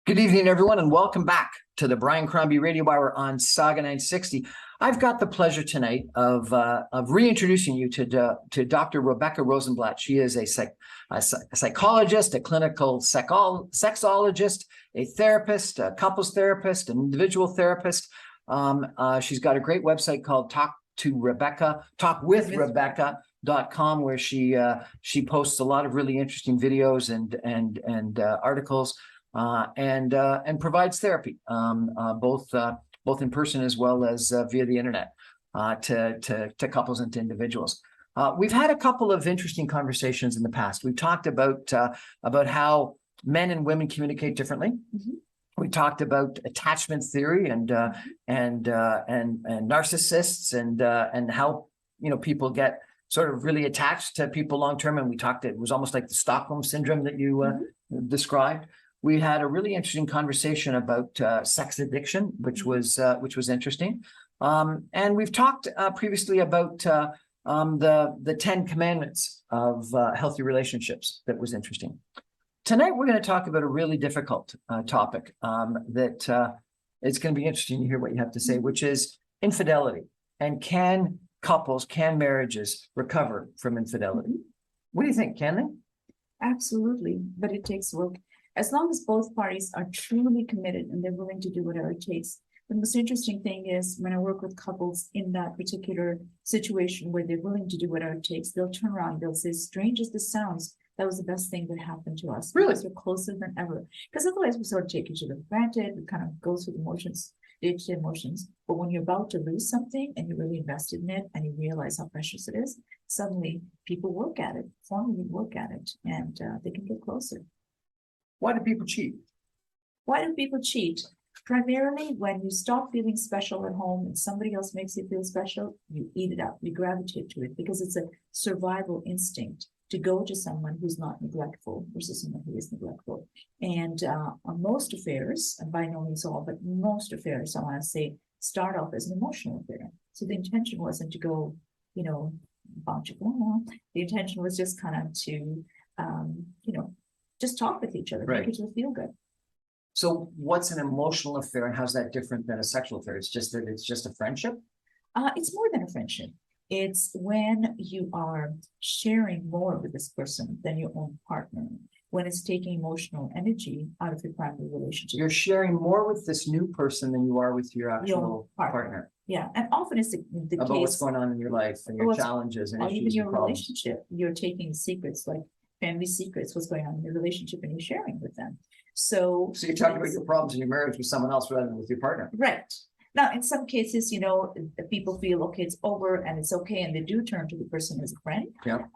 Good evening, everyone, and welcome back to the Brian Crombie Radio Hour on Saga 960. I've got the pleasure tonight of reintroducing you to Dr. Rebecca Rosenblat. She is a psychologist, a clinical sexologist, a therapist, a couples therapist, an individual therapist. She's got a great website called talkwithrebecca.com, where she posts a lot of really interesting videos and articles. And provides therapy, both in person as well as via the internet, to couples and to individuals. We've had a couple of interesting conversations in the past. We've talked about how men and women communicate differently. Mm-hmm. We talked about attachment theory and narcissists and how people get sort of really attached to people long term. And we talked, it was almost like the Stockholm syndrome that you described. We had a really interesting conversation about sex addiction, which was interesting. And we've talked previously about the 10 commandments of healthy relationships. That was interesting. Tonight, we're going to talk about a really difficult topic that it's going to be interesting to hear what you have to say, which is infidelity. And can marriages recover from infidelity? What do you think? Can they? Absolutely, but it takes work. As long as both parties are truly committed and they're willing to do whatever it takes. The most interesting thing is when I work with couples in that particular situation where they're willing to do whatever it takes, they'll turn around, they'll say, strange as this sounds, that was the best thing that happened to us. Really? Because we're closer than ever. Because otherwise we sort of take each other for granted, we kind of go through the motions, day-to-day emotions. But when you're about to lose something and you're really invested in it and you realize how precious it is, suddenly people work at it, formally work at it, and they can get closer. Why do people cheat? Why do people cheat? Primarily when you stop feeling special at home and somebody else makes you feel special, you eat it up, you gravitate to it because it's a survival instinct to go to someone who's not neglectful versus someone who is neglectful. And on most affairs, and by no means all, but most affairs, I want to say, start off as an emotional affair. So the intention wasn't to go, bounce your ball. The intention was just kind of to, just talk with each other, right. Make each other feel good. So what's an emotional affair and how's that different than a sexual affair? It's just a friendship? It's more than a friendship. It's when you are sharing more with this person than your own partner, when it's taking emotional energy out of your primary relationship. You're sharing more with this new person than you are with your actual partner. Yeah, and often it's the about case. What's going on in your life and your challenges and issues. Even your and problems. relationship, you're taking secrets like family secrets, what's going on in your relationship, and you're sharing with them. So you're talking about your problems in your marriage with someone else rather than with your partner. Right. Now, in some cases, people feel, okay, it's over and it's okay. And they do turn to the person as a friend. Yeah.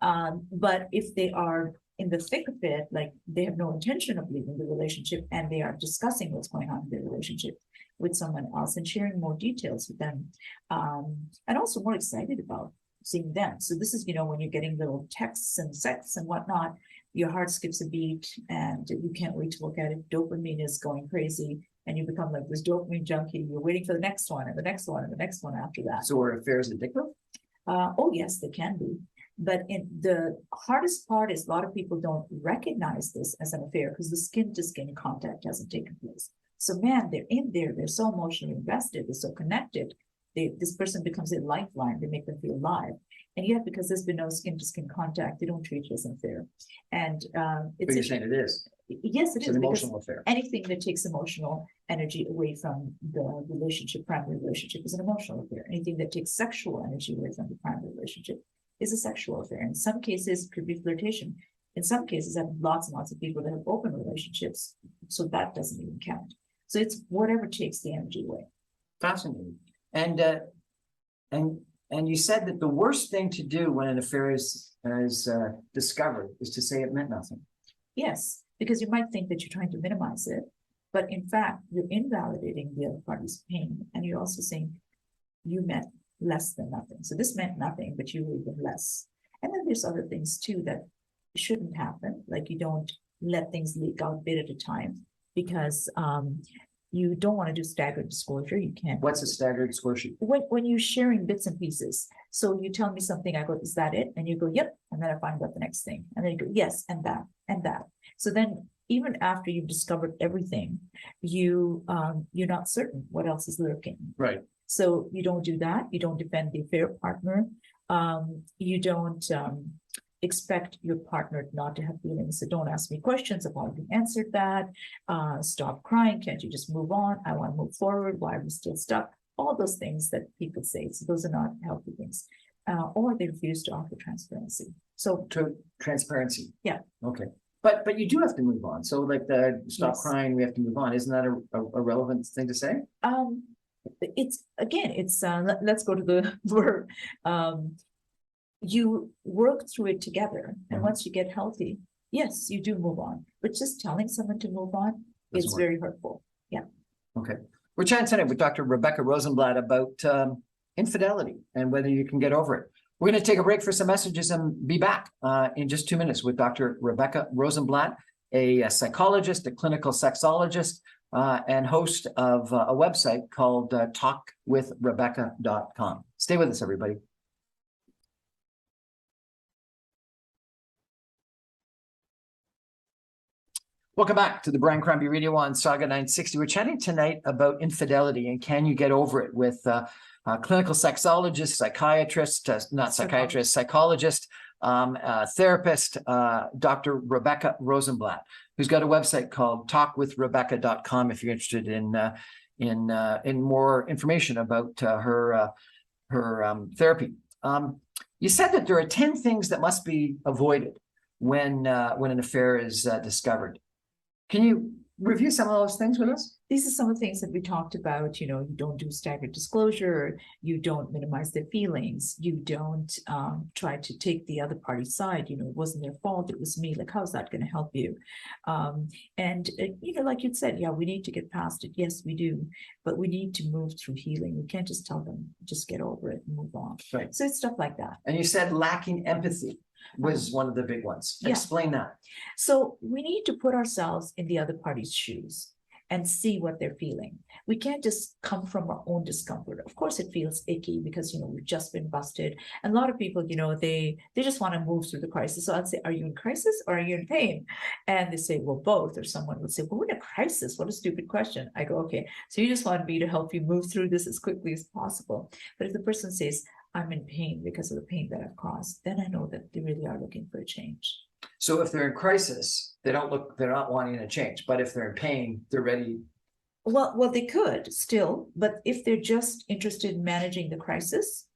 But if they are in the thick of it, like they have no intention of leaving the relationship and they are discussing what's going on in their relationship with someone else and sharing more details with them, and also more excited about seeing them. So this is, when you're getting little texts and sex and whatnot, your heart skips a beat and you can't wait to look at it. Dopamine is going crazy and you become like this dopamine junkie. You're waiting for the next one and the next one and the next one after that. So are affairs addictive? Oh, yes, they can be. But the hardest part is a lot of people don't recognize this as an affair because the skin-to-skin contact hasn't taken place. So man, they're in there. They're so emotionally invested. They're so connected. This person becomes a lifeline. They make them feel alive. And yet, because there's been no skin-to-skin contact, they don't treat it as an affair. And but you're saying it is. Yes, it is. An emotional affair. Anything that takes emotional energy away from the primary relationship is an emotional affair. Anything that takes sexual energy away from the primary relationship is a sexual affair. In some cases, it could be flirtation. In some cases, I have lots and lots of people that have open relationships, so that doesn't even count. So it's whatever takes the energy away. Fascinating. And you said that the worst thing to do when an affair is discovered is to say it meant nothing. Yes, because you might think that you're trying to minimize it, but in fact, you're invalidating the other party's pain, and you're also saying you meant less than nothing. So this meant nothing, but you were even less. And then there's other things too that shouldn't happen, like you don't let things leak out a bit at a time, because you don't want to do staggered disclosure. You can't. What's a staggered disclosure? When you're sharing bits and pieces. So you tell me something, I go, is that it? And you go, yep. And then I find out the next thing. And then you go, yes, and that, and that. So then even after you've discovered everything, you're not certain what else is lurking. Right. So you don't do that. You don't defend the affair partner. You don't expect your partner not to have feelings. So don't ask me questions. I've already answered that. Stop crying. Can't you just move on? I want to move forward. Why are we still stuck? All those things that people say. So those are not healthy things. Or they refuse to offer transparency. So transparency. Yeah. Okay. But you do have to move on. So like the stop Yes. crying, we have to move on. Isn't that a relevant thing to say? It's let's go to the verb. You work through it together, and Mhm. once you get healthy, yes, you do move on. But just telling someone to move on Doesn't is work. very hurtful. Okay. We're chatting tonight with Dr. Rebecca Rosenblat about infidelity and whether you can get over it. We're going to take a break for some messages and be back in just 2 minutes with Dr. Rebecca Rosenblat, a psychologist, a clinical sexologist, and host of a website called talkwithrebecca.com. Stay with us, everybody. Welcome back to the Brian Crombie Radio on Saga 960. We're chatting tonight about infidelity and can you get over it with clinical sexologist, psychiatrist, psychologist, therapist, Dr. Rebecca Rosenblat, who's got a website called talkwithrebecca.com if you're interested in more information about her therapy. You said that there are 10 things that must be avoided when an affair is discovered. Can you review some of those things with us? These are some of the things that we talked about. You don't do staggered disclosure. You don't minimize their feelings. You don't try to take the other party's side. It wasn't their fault. It was me. Like, how's that going to help you? Like you said, yeah, we need to get past it. Yes, we do. But we need to move through healing. We can't just tell them, just get over it and move on. Right. So it's stuff like that. And you said lacking empathy was one of the big ones. Yeah. Explain that. So we need to put ourselves in the other party's shoes and see what they're feeling. We can't just come from our own discomfort. Of course, it feels icky because, we've just been busted. And a lot of people, they just want to move through the crisis. So I'd say, are you in crisis or are you in pain? And they say, well, both. Or someone would say, well, we're in a crisis. What a stupid question. I go, okay, so you just want me to help you move through this as quickly as possible. But if the person says, I'm in pain because of the pain that I've caused, then I know that they really are looking for a change. So if they're in crisis, they're not wanting a change. But if they're in pain, they're ready. Well, they could still, but if they're just interested in managing the crisis,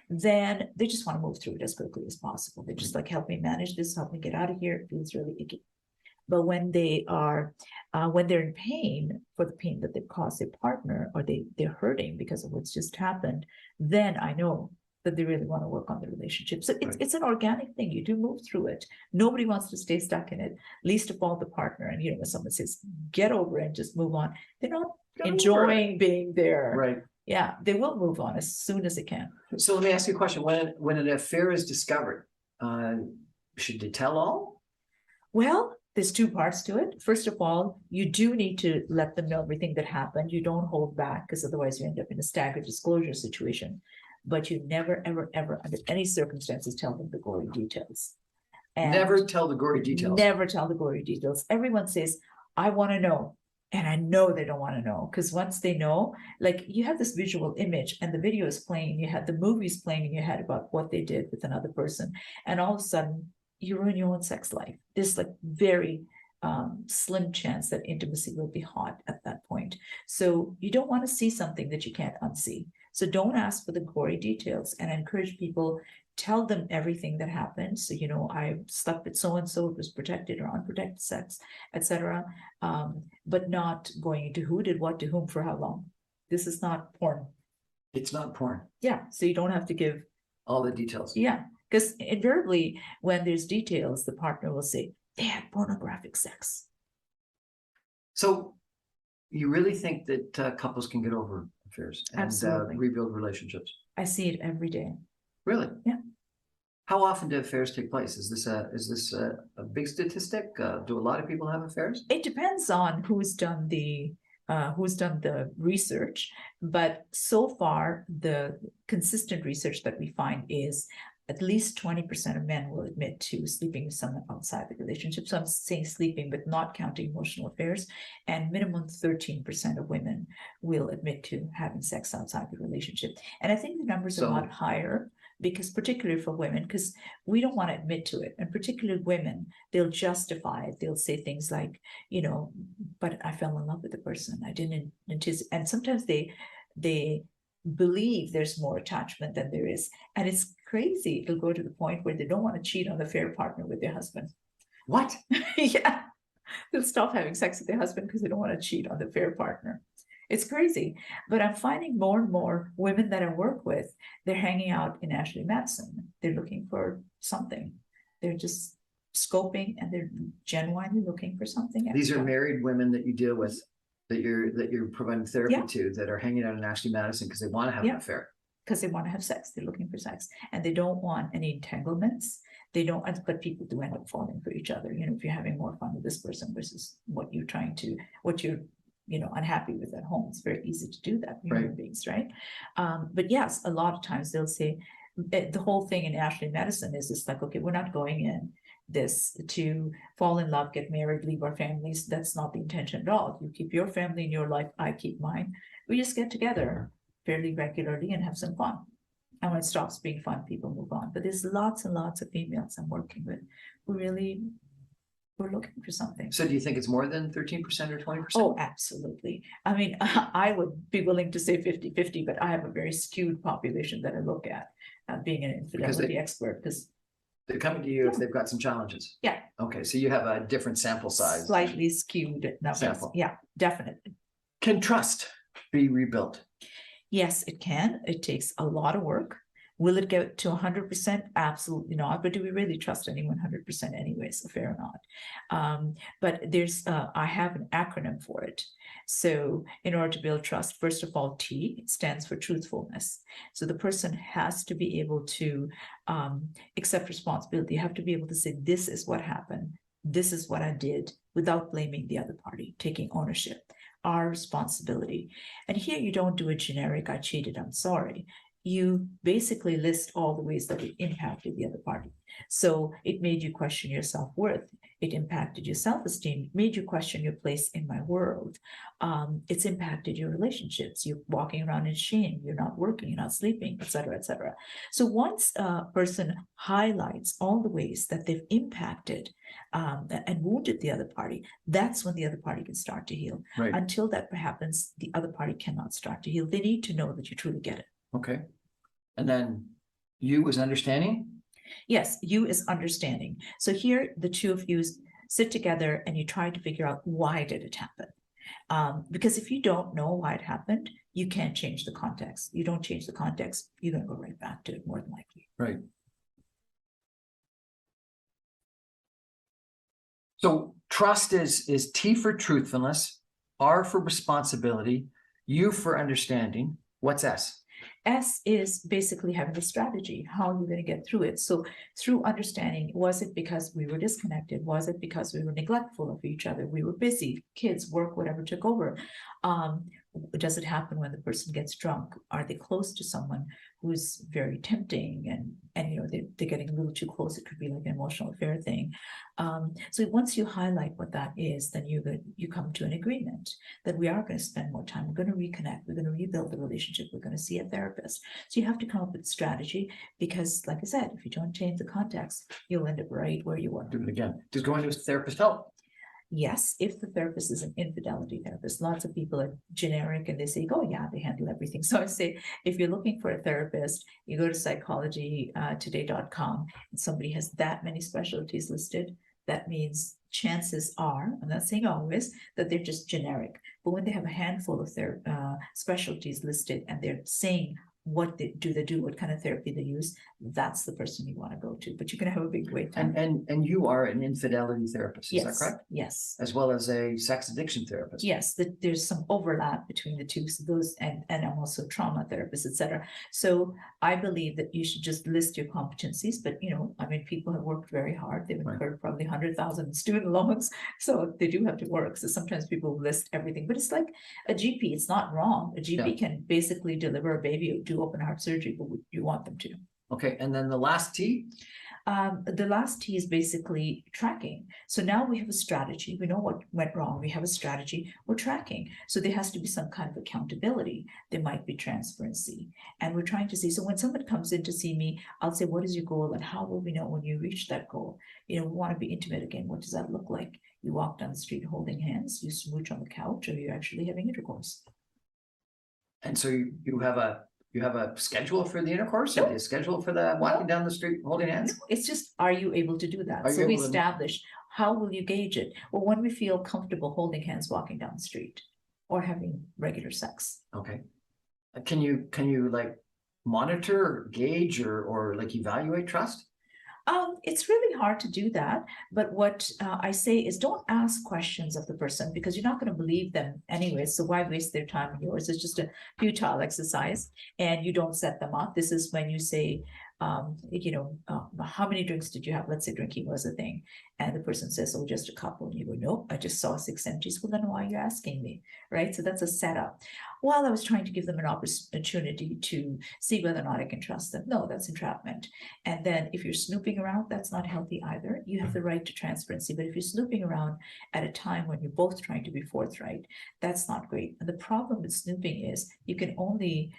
then they just want to move through it as quickly as possible. They're just like, help me manage this, help me get out of here. It feels really icky. But when they're in pain for the pain that they've caused their partner, or they're hurting because of what's just happened, then I know that they really want to work on the relationship. So it's an organic thing. You do move through it. Nobody wants to stay stuck in it, least of all the partner. And when someone says, get over it and just move on, they're not enjoying being there. Right. Yeah, they will move on as soon as they can. So let me ask you a question. When an affair is discovered, should they tell all? Well, there's two parts to it. First of all, you do need to let them know everything that happened. You don't hold back, because otherwise you end up in a staggered disclosure situation. But you never, ever, ever, under any circumstances, tell them the gory details. And never tell the gory details. Never tell the gory details. Everyone says, I want to know. And I know they don't want to know, because once they know, like, you have this visual image and the video is playing, you had the movies playing in your head about what they did with another person. And all of a sudden you ruin your own sex life. There's like very slim chance that intimacy will be hot at that point. So you don't want to see something that you can't unsee. So don't ask for the gory details, and I encourage people, tell them everything that happened. So, I slept with so-and-so, it was protected or unprotected sex, etc. But not going into who did what to whom for how long. This is not porn. It's not porn. Yeah. So you don't have to give all the details. Yeah. Because invariably, when there's details, the partner will say, they had pornographic sex. So you really think that couples can get over affairs and rebuild relationships? I see it every day. Really? Yeah. How often do affairs take place? Is this a big statistic? Do a lot of people have affairs? It depends on who's done the research, but so far the consistent research that we find is at least 20% of men will admit to sleeping with someone outside the relationship. So I'm saying sleeping, but not counting emotional affairs. And minimum 13% of women will admit to having sex outside the relationship. And I think the numbers are a lot higher, because particularly for women, because we don't want to admit to it. And particularly women, they'll justify it. They'll say things like, but I fell in love with the person. I didn't anticipate. And sometimes they believe there's more attachment than there is. And it's crazy. It'll go to the point where they don't want to cheat on the fair partner with their husband. What? Yeah. They'll stop having sex with their husband because they don't want to cheat on the fair partner. It's crazy. But I'm finding more and more women that I work with, they're hanging out in Ashley Madison. They're looking for something. They're just scoping and they're genuinely looking for something extra. These are married women that you deal with, that you're providing therapy to, that are hanging out in Ashley Madison because they want to have an affair. Because they want to have sex. They're looking for sex. And they don't want any entanglements. They don't, but people do end up falling for each other. If you're having more fun with this person versus what you're unhappy with at home, it's very easy to do that. Human beings, right? But yes, a lot of times they'll say, the whole thing in Ashley Madison is it's like, okay, we're not going in this to fall in love, get married, leave our families. That's not the intention at all. You keep your family in your life, I keep mine. We just get together fairly regularly and have some fun. And when it stops being fun, people move on. But there's lots and lots of females I'm working with who really we're looking for something. So do you think it's more than 13% or 20%? Oh, absolutely. I mean, I would be willing to say 50-50, but I have a very skewed population that I look at, being an infidelity expert, because they're coming to you if they've got some challenges. Yeah. Okay, so you have a different sample size. Slightly skewed numbers. Sample. Yeah, definitely. Can trust be rebuilt? Yes, it can. It takes a lot of work. Will it get to 100%? Absolutely not. But do we really trust anyone 100% anyway? So fair or not. But there's, I have an acronym for it. So in order to build trust, first of all, T stands for truthfulness. So the person has to be able to accept responsibility. You have to be able to say, this is what happened. This is what I did, without blaming the other party, taking ownership, our responsibility. And here you don't do a generic, I cheated, I'm sorry. You basically list all the ways that it impacted the other party. So it made you question your self-worth. It impacted your self-esteem, made you question your place in my world. It's impacted your relationships. You're walking around in shame. You're not working, you're not sleeping, et cetera, et cetera. So once a person highlights all the ways that they've impacted and wounded the other party, that's when the other party can start to heal. Right. Until that happens, the other party cannot start to heal. They need to know that you truly get it. Okay. And then you as understanding? Yes, you is understanding. So here, the two of you sit together and you try to figure out, why did it happen? Because if you don't know why it happened, you can't change the context. You don't change the context, you're going to go right back to it more than likely. Right. So trust is T for truthfulness, R for responsibility, U for understanding. What's S? S is basically having a strategy. How are you going to get through it? So through understanding, was it because we were disconnected? Was it because we were neglectful of each other? We were busy, kids, work, whatever took over. Does it happen when the person gets drunk? Are they close to someone who's very tempting and they're getting a little too close? It could be like an emotional affair thing. So once you highlight what that is, then you come to an agreement that we are going to spend more time. We're going to reconnect. We're going to rebuild the relationship. We're going to see a therapist. So you have to come up with a strategy, because like I said, if you don't change the context, you'll end up right where you were. Do it again. Does going to a therapist help? Yes, if the therapist is an infidelity therapist. Lots of people are generic and they say, oh yeah, they handle everything. So I say, if you're looking for a therapist, you go to psychologytoday.com and somebody has that many specialties listed. That means chances are, I'm not saying always, that they're just generic. But when they have a handful of their specialties listed and they're saying what they do, what kind of therapy they use, that's the person you want to go to. But you can have a big wait time. And you are an infidelity therapist, is that correct? Yes. As well as a sex addiction therapist. Yes, there's some overlap between the two. So those, and I'm also trauma therapist, etc. So I believe that you should just list your competencies. But I mean, people have worked very hard. They've incurred probably 100,000 in student loans, so they do have to work. So sometimes people list everything, but it's like a GP. It's not wrong. A GP can basically deliver a baby, do open heart surgery, but you want them to. Okay, and then the last T? The last T is basically tracking. So now we have a strategy. We know what went wrong. We have a strategy. We're tracking. So there has to be some kind of accountability. There might be transparency. And we're trying to see. So when someone comes in to see me, I'll say, what is your goal? And how will we know when you reach that goal? You know, we want to be intimate again. What does that look like? You walk down the street holding hands, you smooch on the couch, or you're actually having intercourse. And so you have a schedule for the intercourse? Nope. Or a schedule for the walking down the street holding hands? No, it's just, are you able to do that? Are So you we able to- establish, how will you gauge it? Well, when we feel comfortable holding hands walking down the street or having regular sex. Okay. Can you like monitor, or gauge, or like evaluate trust? It's really hard to do that. But what I say is, don't ask questions of the person because you're not going to believe them anyway. So why waste their time and yours? It's just a futile exercise, and you don't set them up. This is when you say, how many drinks did you have? Let's say drinking was a thing. And the person says, oh, just a couple. And you go, nope, I just saw 6 empties. Well, then why are you asking me? Right? So that's a setup. While I was trying to give them an opportunity to see whether or not I can trust them. No, that's entrapment. And then if you're snooping around, that's not healthy either. You have the right to transparency. But if you're snooping around at a time when you're both trying to be forthright, that's not great. And the problem with snooping is you can only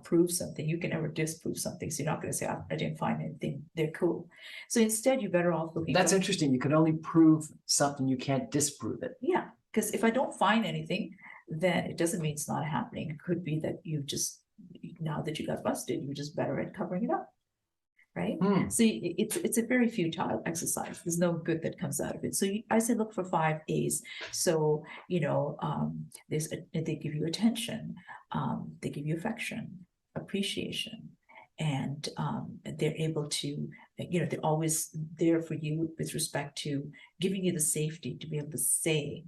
prove something. You can never disprove something. So you're not going to say, I didn't find anything. They're cool. So instead, you're better off looking. That's interesting. You can only prove something, you can't disprove it. Yeah, because if I don't find anything, then it doesn't mean it's not happening. It could be that you just, now that you got busted, you're just better at covering it up. Right? So it's a very futile exercise. There's no good that comes out of it. So I say look for 5 A's. So they give you attention, they give you affection, appreciation, and they're able to, they're always there for you with respect to giving you the safety to be able to say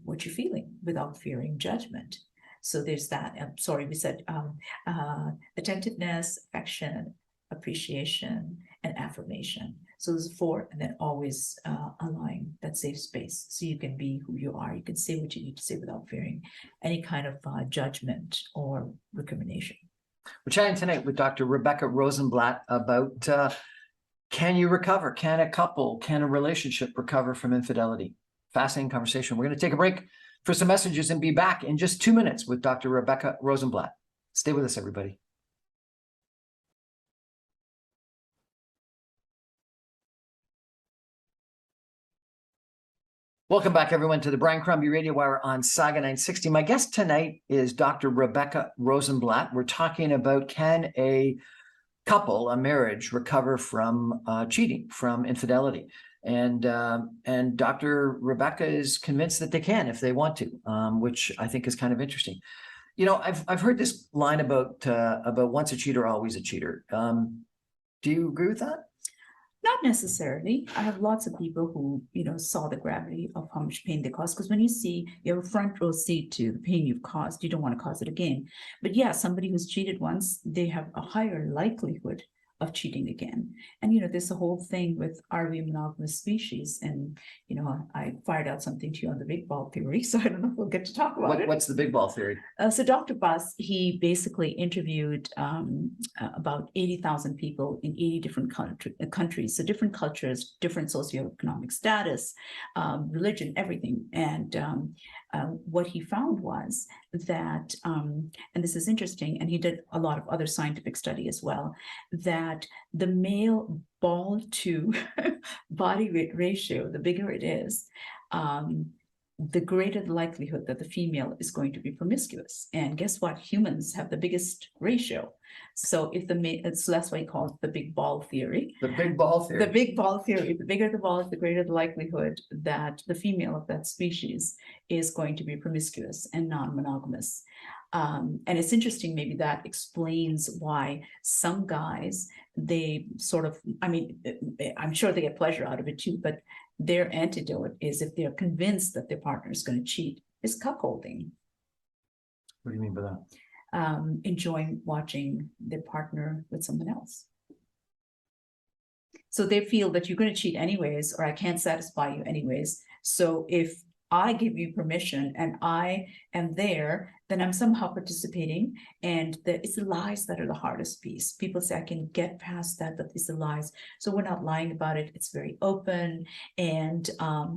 what you're feeling without fearing judgment. So there's that. We said attentiveness, affection, appreciation, and affirmation. So there's 4, and then always allowing that safe space so you can be who you are. You can say what you need to say without fearing any kind of judgment or recrimination. We're chatting tonight with Dr. Rebecca Rosenblat about can you recover? Can a couple, can a relationship recover from infidelity? Fascinating conversation. We're going to take a break for some messages and be back in just 2 minutes with Dr. Rebecca Rosenblat. Stay with us, everybody. Welcome back, everyone, to the Brian Crombie Radio Hour on Saga 960. My guest tonight is Dr. Rebecca Rosenblat. We're talking about, can a couple, a marriage, recover from cheating, from infidelity? And Dr. Rebecca is convinced that they can if they want to, which I think is kind of interesting. You know, I've heard this line about once a cheater, always a cheater. Do you agree with that? Not necessarily. I have lots of people who, saw the gravity of how much pain they caused. Because when you have a front row seat to the pain you've caused, you don't want to cause it again. But yeah, somebody who's cheated once, they have a higher likelihood of cheating again. And, there's a whole thing with, are we a monogamous species? And, I fired out something to you on the big ball theory, so I don't know if we'll get to talk about it. What's the big ball theory? So Dr. Buss, he basically interviewed about 80,000 people in 80 different countries. So different cultures, different socioeconomic status, religion, everything. And what he found was that, and this is interesting, and he did a lot of other scientific study as well, that the male ball to body weight ratio, the bigger it is, the greater the likelihood that the female is going to be promiscuous. And guess what? Humans have the biggest ratio. So if so that's why he calls it the big ball theory. The big ball theory. The big ball theory. The bigger the ball, the greater the likelihood that the female of that species is going to be promiscuous and non-monogamous. And it's interesting, maybe that explains why some guys, they sort of, I'm sure they get pleasure out of it too, but their antidote is, if they're convinced that their partner is going to cheat, is cuckolding. What do you mean by that? Enjoying watching their partner with someone else. So they feel that you're going to cheat anyways, or I can't satisfy you anyways. So if I give you permission and I am there, then I'm somehow participating. And it's the lies that are the hardest piece. People say, I can get past that, but it's the lies. So we're not lying about it. It's very open. And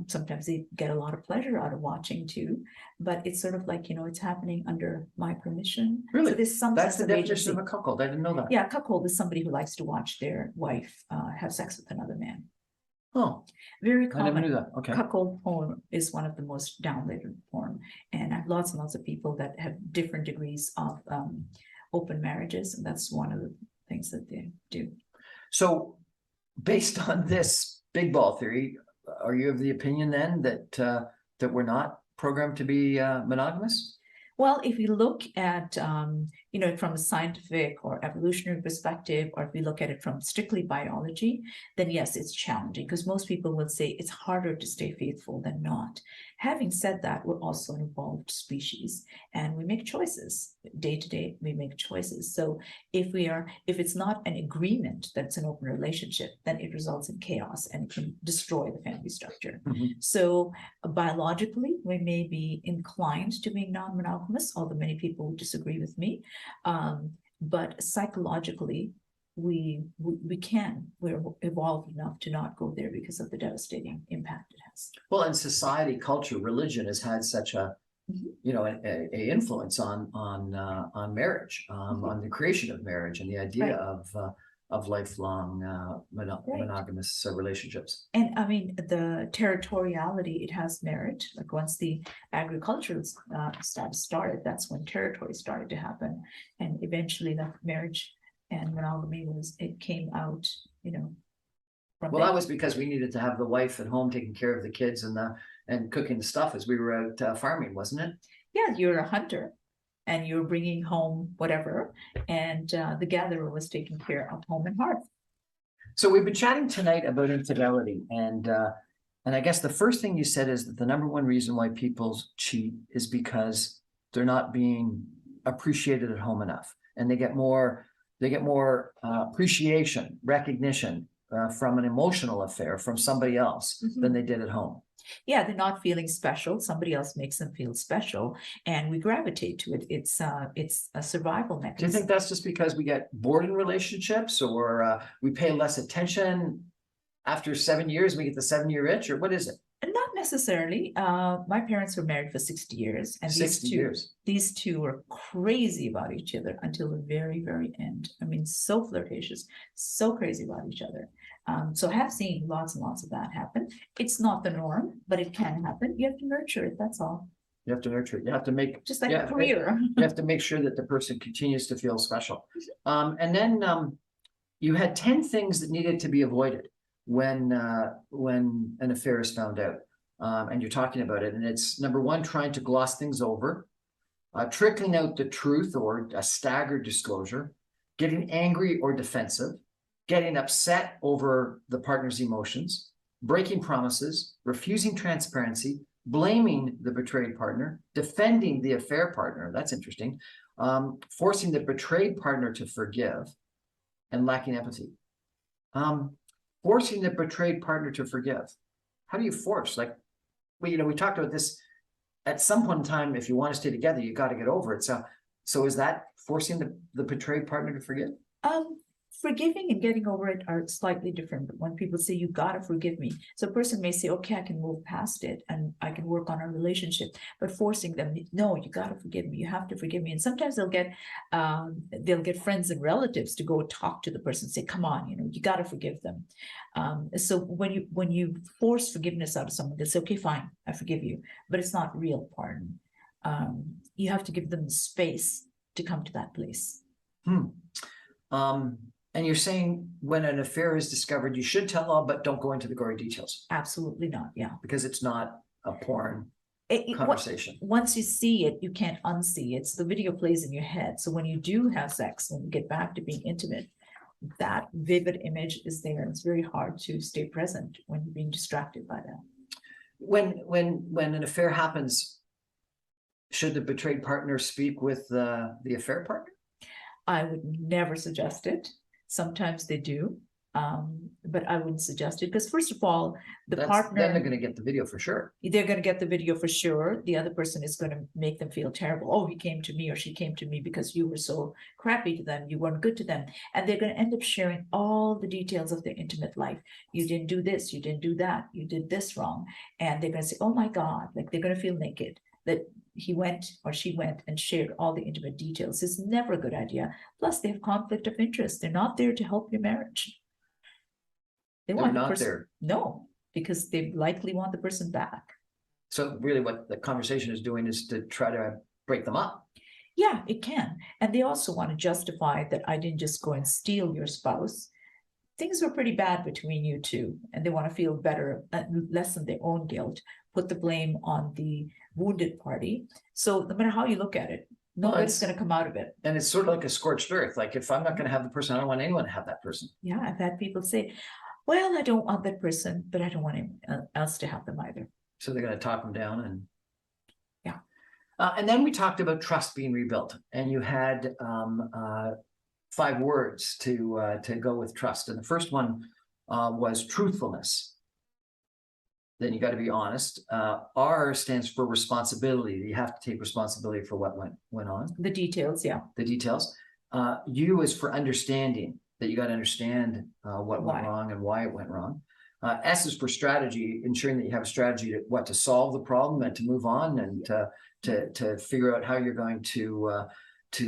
sometimes they get a lot of pleasure out of watching too. But it's sort of like, it's happening under my permission. Really? So there's some That's sense the of definition agency. of a cuckold. I didn't know that. Yeah, a cuckold is somebody who likes to watch their wife have sex with another man. Oh, Very I never knew common. that. Okay. Cuckold porn is one of the most downloaded porn. And I have lots and lots of people that have different degrees of open marriages. And that's one of the things that they do. So based on this big ball theory, are you of the opinion then that that we're not programmed to be monogamous? Well, if you look at, from a scientific or evolutionary perspective, or if we look at it from strictly biology, then yes, it's challenging because most people would say it's harder to stay faithful than not. Having said that, we're also an evolved species and we make choices day to day. We make choices. So if it's not an agreement that it's an open relationship, then it results in chaos and it can destroy the family structure. Mm-hmm. So biologically, we may be inclined to being non-monogamous, although many people would disagree with me. But psychologically, we're evolved enough to not go there because of the devastating impact it has. Well, in society, culture, religion has had such a a influence on marriage, on the creation of marriage and the idea of lifelong monogamous relationships. And I mean, the territoriality, it has merit. Like once the agriculture started, that's when territory started to happen. And eventually that marriage and monogamy came out, Well, that was because we needed to have the wife at home taking care of the kids and cooking the stuff as we were out farming, wasn't it? Yeah, you're a hunter and you're bringing home whatever. And the gatherer was taking care of home and hearth. So we've been chatting tonight about infidelity, and I guess the first thing you said is that the number one reason why people cheat is because they're not being appreciated at home enough, and they get more appreciation, recognition from an emotional affair from somebody else than they did at home. Yeah, they're not feeling special. Somebody else makes them feel special, and we gravitate to it. It's a survival mechanism. Do you think that's just because we get bored in relationships, or we pay less attention after 7 years? We get the 7-year itch, or what is it? Not necessarily. My parents were married for 60 years, and 60 years. These two were crazy about each other until the very, very end. I mean, so flirtatious, so crazy about each other. So I have seen lots and lots of that happen. It's not the norm, but it can happen. You have to nurture it. That's all. You have to nurture it. You have to make just like a career. You have to make sure that the person continues to feel special. And then you had 10 things that needed to be avoided when an affair is found out, and you're talking about it. And it's number one, trying to gloss things over, trickling out the truth or a staggered disclosure, getting angry or defensive, getting upset over the partner's emotions, breaking promises, refusing transparency, blaming the betrayed partner, defending the affair partner. That's interesting. Forcing the betrayed partner to forgive, and lacking empathy. Forcing the betrayed partner to forgive. How do you force? Like, we talked about this. At some point in time, if you want to stay together, you got to get over it. So is that forcing the betrayed partner to forgive? Forgiving and getting over it are slightly different. When people say, you got to forgive me. So a person may say, okay, I can move past it and I can work on our relationship, but forcing them, no, you got to forgive me. You have to forgive me. And sometimes they'll get friends and relatives to go talk to the person and say, come on, you got to forgive them. So when you force forgiveness out of someone, they'll say, okay, fine, I forgive you, but it's not real pardon. You have to give them the space to come to that place. And you're saying when an affair is discovered, you should tell all, but don't go into the gory details. Absolutely not. Yeah. Because it's not a porn conversation. Once you see it, you can't unsee it. So the video plays in your head. So when you do have sex, when you get back to being intimate, that vivid image is there. It's very hard to stay present when you're being distracted by that. When an affair happens, should the betrayed partner speak with the affair partner? I would never suggest it. Sometimes they do. But I wouldn't suggest it because first of all, the Then partner, they're going to get the video for sure. they're going to get the video for sure. The other person is going to make them feel terrible. Oh, he came to me or she came to me because you were so crappy to them. You weren't good to them. And they're going to end up sharing all the details of their intimate life. You didn't do this. You didn't do that. You did this wrong. And they're going to say, oh my God, like they're going to feel naked that he went or she went and shared all the intimate details. It's never a good idea. Plus they have conflict of interest. They're not there to help your marriage. They They're want the not person, there. no, because they likely want the person back. So really what the conversation is doing is to try to break them up. Yeah, it can. And they also want to justify that I didn't just go and steal your spouse. Things were pretty bad between you two, and they want to feel better, lessen their own guilt, put the blame on the wounded party. So no matter how you look at it, nobody's going to come out of it. And it's sort of like a scorched earth. Like if I'm not going to have the person, I don't want anyone to have that person. Yeah, I've had people say, well, I don't want that person, but I don't want anyone else to have them either. So they're going to talk them down and. Yeah. And then we talked about trust being rebuilt, and you had 5 words to go with trust. And the first one was truthfulness. Then you got to be honest. R stands for responsibility. You have to take responsibility for what went on. The details, yeah. The details. U is for understanding, that you got to understand what went wrong and why it went wrong. S is for strategy, ensuring that you have a strategy to solve the problem and to move on and to figure out how you're going to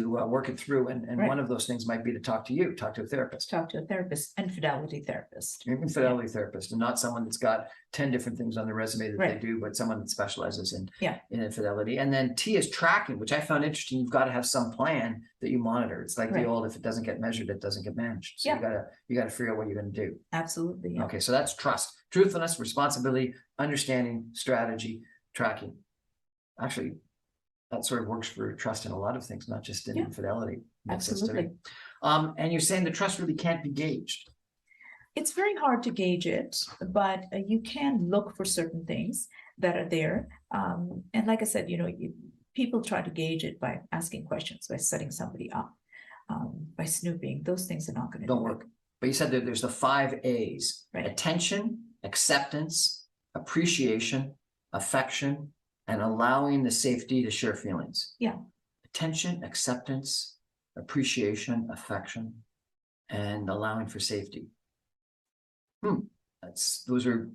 work it through. And Right. one of those things might be to talk to a therapist. Talk to a therapist, infidelity therapist. Infidelity therapist, and not someone that's got 10 different things on their resume that Right. they do, but someone that specializes in Yeah. infidelity. And then T is tracking, which I found interesting. You've got to have some plan that you monitor. It's like Right. the old, if it doesn't get measured, it doesn't get managed. So Yeah. you gotta figure out what you're going to do. Absolutely. Yeah. Okay, so that's trust, truthfulness, responsibility, understanding, strategy, tracking. Actually, that sort of works for trust in a lot of things, not just in Yeah. infidelity. Makes sense to me. Absolutely. And you're saying the trust really can't be gauged. It's very hard to gauge it, but you can look for certain things that are there. And like I said, people try to gauge it by asking questions, by setting somebody up, by snooping. Those things are not going to Don't work. But you said that there's the 5 A's: Right. attention, acceptance, appreciation, affection, and allowing the safety to share feelings. Yeah. Attention, acceptance, appreciation, affection, and allowing for safety. Those are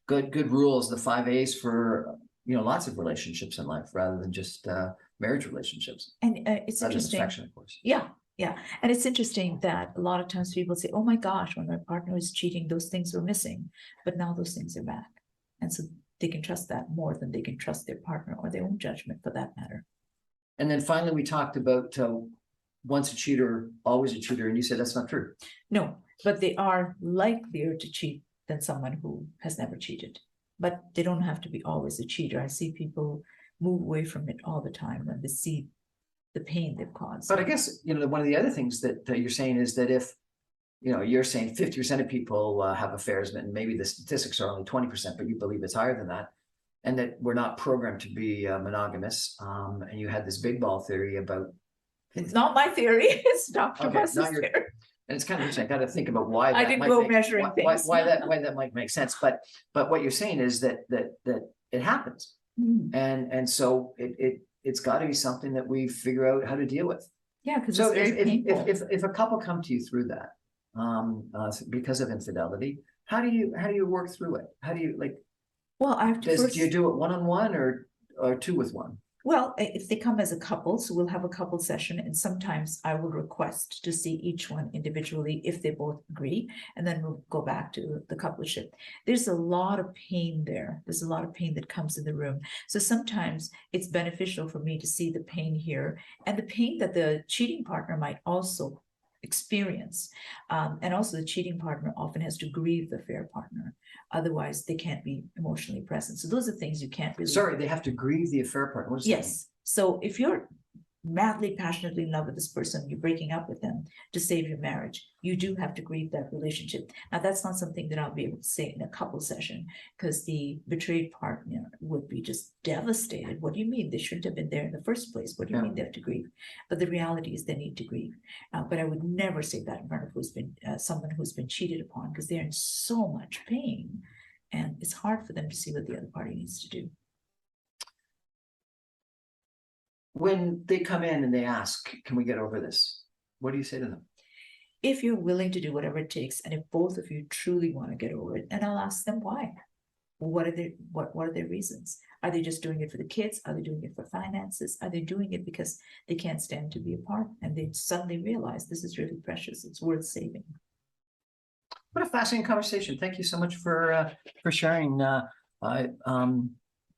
good rules, the 5 A's for lots of relationships in life, rather than just marriage relationships. And it's Rather than interesting. affection, of course. Yeah. Yeah. And it's interesting that a lot of times people say, oh my gosh, when my partner was cheating, those things were missing, but now those things are back. And so they can trust that more than they can trust their partner or their own judgment for that matter. And then finally, we talked about once a cheater, always a cheater. And you said that's not true. No, but they are likelier to cheat than someone who has never cheated. But they don't have to be always a cheater. I see people move away from it all the time when they see the pain they've caused. But I guess, one of the other things that you're saying is that if, you're saying 50% of people have affairs, and maybe the statistics are only 20%, but you believe it's higher than that, and that we're not programmed to be monogamous. And you had this big ball theory about. It's not my theory. It's Dr. Okay, Buss's not your- theory. And it's kind of interesting. I got to think about why I that didn't might go make- measuring why, things. why that might make sense. But what you're saying is that it happens, and so it's got to be something that we figure out how to deal with. Yeah, because So it's very painful. if a couple come to you through that because of infidelity, how do you work through it? How do you Well, I have to do you do it one-on-one or 2 with 1? Well, if they come as a couple, so we'll have a couple session, and sometimes I will request to see each one individually if they both agree, and then we'll go back to the coupleship. There's a lot of pain there. There's a lot of pain that comes in the room. So sometimes it's beneficial for me to see the pain here and the pain that the cheating partner might also experience. And also the cheating partner often has to grieve the fair partner. Otherwise, they can't be emotionally present. So those are things you can't really. Sorry, they have to grieve the affair partner. What does that mean? Yes. So if you're madly, passionately in love with this person, you're breaking up with them to save your marriage. You do have to grieve that relationship. Now, that's not something that I'll be able to say in a couple session, because the betrayed partner would be just devastated. What do you mean? They shouldn't have been there in the first place. What do you mean they have to grieve? But the reality is they need to grieve. But I would never say that in front of someone who's been cheated upon, because they're in so much pain, and it's hard for them to see what the other party needs to do. When they come in and they ask, can we get over this? What do you say to them? If you're willing to do whatever it takes, and if both of you truly want to get over it, and I'll ask them why. What are their reasons? Are they just doing it for the kids? Are they doing it for finances? Are they doing it because they can't stand to be apart, and they suddenly realize this is really precious, it's worth saving? What a fascinating conversation. Thank you so much for sharing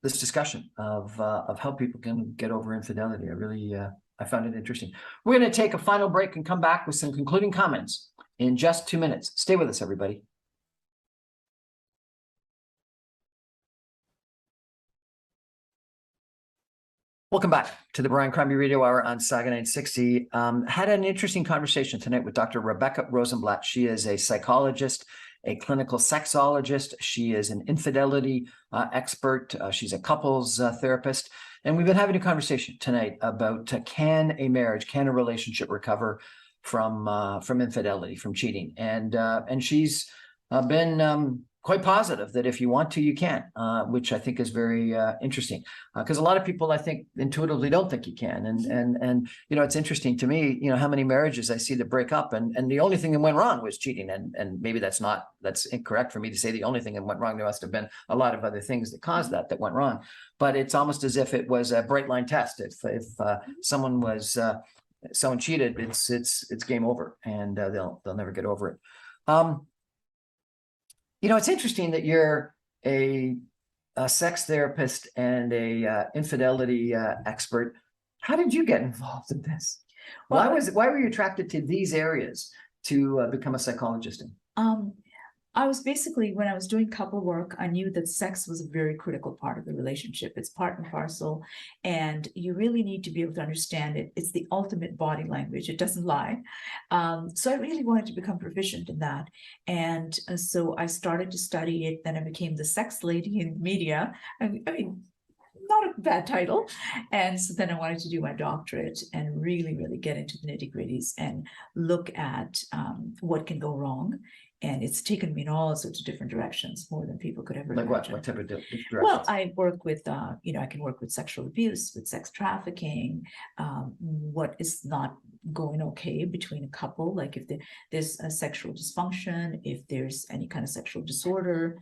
this discussion of how people can get over infidelity. I really I found it interesting. We're going to take a final break and come back with some concluding comments in just 2 minutes. Stay with us, everybody. Welcome back to the Brian Crombie Radio Hour on Saga 960. Had an interesting conversation tonight with Dr. Rebecca Rosenblat. She is a psychologist, a clinical sexologist. She is an infidelity expert. She's a couples therapist. And we've been having a conversation tonight about can a relationship recover from infidelity, from cheating? And she's been quite positive that if you want to, you can, which I think is very interesting, because a lot of people, I think, intuitively don't think you can. And you know, it's interesting to me, you know, how many marriages I see that break up, and the only thing that went wrong was cheating. And maybe that's incorrect for me to say the only thing that went wrong. There must have been a lot of other things that caused that went wrong. But it's almost as if it was a bright line test. If someone cheated, it's game over, and they'll never get over it. You know, it's interesting that you're a sex therapist and a infidelity expert. How did you get involved in this? Well, why were you attracted to these areas to become a psychologist in? I was basically, when I was doing couple work, I knew that sex was a very critical part of the relationship. It's part and parcel, and you really need to be able to understand it. It's the ultimate body language. It doesn't lie. So I really wanted to become proficient in that. And so I started to study it. Then I became the sex lady in media. I mean, not a bad title. And so then I wanted to do my doctorate and really, really get into the nitty-gritties and look at what can go wrong. And it's taken me in all sorts of different directions, more than people could ever imagine. Like what type of directions? Well, I work with, I can work with sexual abuse, with sex trafficking, what is not going okay between a couple, like if there's a sexual dysfunction, if there's any kind of sexual disorder,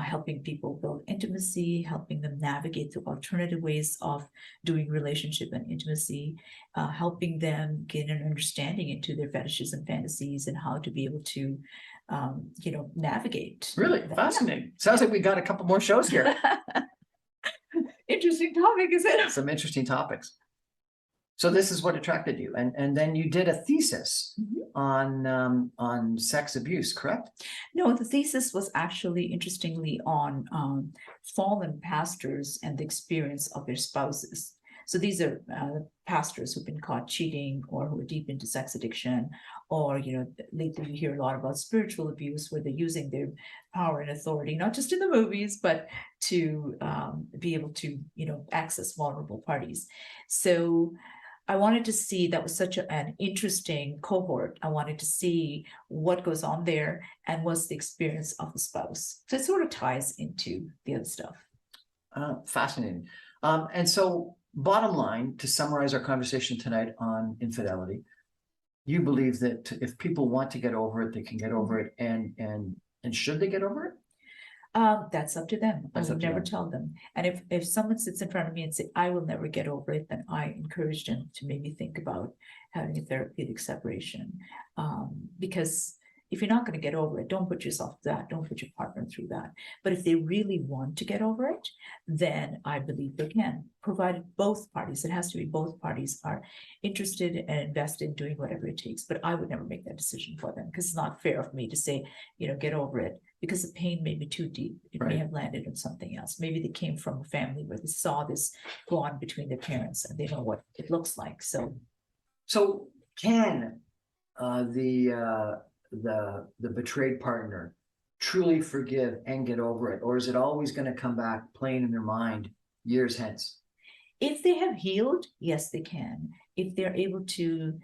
helping people build intimacy, helping them navigate through alternative ways of doing relationship and intimacy, helping them get an understanding into their fetishes and fantasies and how to be able to navigate. Really fascinating. Sounds like we got a couple more shows here. Interesting topic, is it? Some interesting topics. So this is what attracted you, and then you did a thesis on sex abuse, correct? No, the thesis was actually, interestingly, on fallen pastors and the experience of their spouses. So these are pastors who've been caught cheating, or who are deep into sex addiction, or, lately you hear a lot about spiritual abuse, where they're using their power and authority, not just in the movies, but to be able to, access vulnerable parties. So I wanted to see, that was such an interesting cohort. I wanted to see what goes on there and what's the experience of the spouse. So it sort of ties into the other stuff. Fascinating. And so, bottom line, to summarize our conversation tonight on infidelity, you believe that if people want to get over it, they can get over it, and should they get over it? That's up to them. I would never tell them. And if someone sits in front of me and say, I will never get over it, then I encourage them to maybe think about having a therapeutic separation. Because if you're not going to get over it, don't put yourself through that. Don't put your partner through that. But if they really want to get over it, then I believe they can, provided both parties, it has to be both parties, are interested and invested in doing whatever it takes. But I would never make that decision for them, because it's not fair of me to say, get over it, because the pain may be too deep. It may Right. have landed on something else. Maybe they came from a family where they saw this go on between their parents and they know what it looks like. So can the betrayed partner truly forgive and get over it, or is it always going to come back playing in their mind years hence? if they have healed, yes, they can. If they're able to,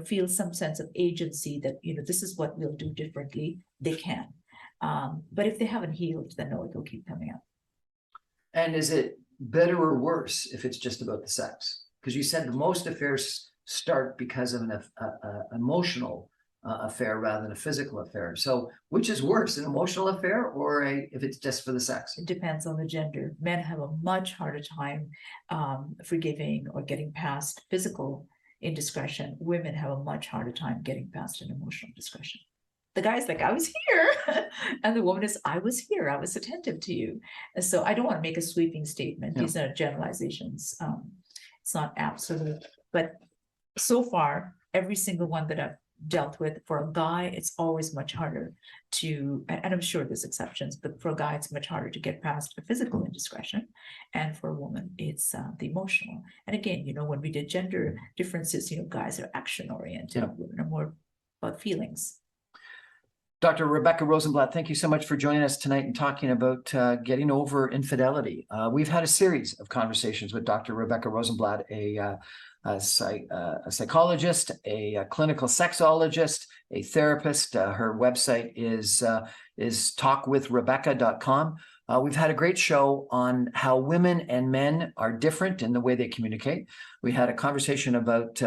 feel some sense of agency that, this is what we'll do differently, they can. But if they haven't healed, then no, it'll keep coming up. And is it better or worse if it's just about the sex? Because you said most affairs start because of an emotional affair rather than a physical affair. So which is worse, an emotional affair or if it's just for the sex? It depends on the gender. Men have a much harder time forgiving or getting past physical indiscretion. Women have a much harder time getting past an emotional discretion. The guy's like, I was here. And the woman is, I was here. I was attentive to you. And so I don't want to make a sweeping statement. Yeah. These are generalizations. It's not absolute. But so far, every single one that I've dealt with, for a guy, it's always much harder to, and I'm sure there's exceptions, but for a guy, it's much harder to get past a physical indiscretion. And for a woman, it's the emotional. And again, when we did gender differences, guys are action oriented, Yeah. women are more about feelings. Dr. Rebecca Rosenblat, thank you so much for joining us tonight and talking about getting over infidelity. We've had a series of conversations with Dr. Rebecca Rosenblat, a psychologist, a clinical sexologist, a therapist. Her website is talkwithrebecca.com. We've had a great show on how women and men are different in the way they communicate. We had a conversation about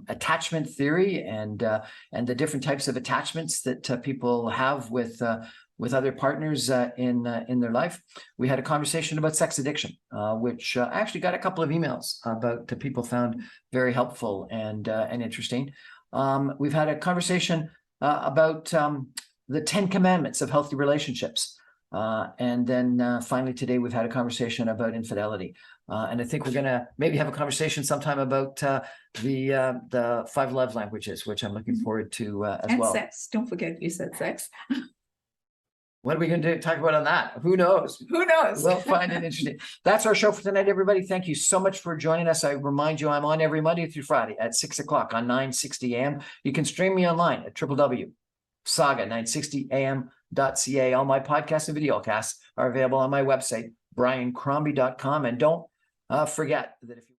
attachment theory and the different types of attachments that people have with other partners in their life. We had a conversation about sex addiction, which I actually got a couple of emails about that people found very helpful and interesting. We've had a conversation about the 10 commandments of healthy relationships. And then finally today, we've had a conversation about infidelity. And I think we're going to maybe have a conversation sometime about the 5 love languages, which I'm looking forward to as And well. sex. Don't forget you said sex. What are we going to talk about on that? Who knows? Who knows? We'll find it interesting. That's our show for tonight, everybody. Thank you so much for joining us. I remind you, I'm on every Monday through Friday at 6 o'clock on 960 AM. You can stream me online at www.saga960am.ca. All my podcasts and video casts are available on my website, briancrombie.com. And don't forget that if you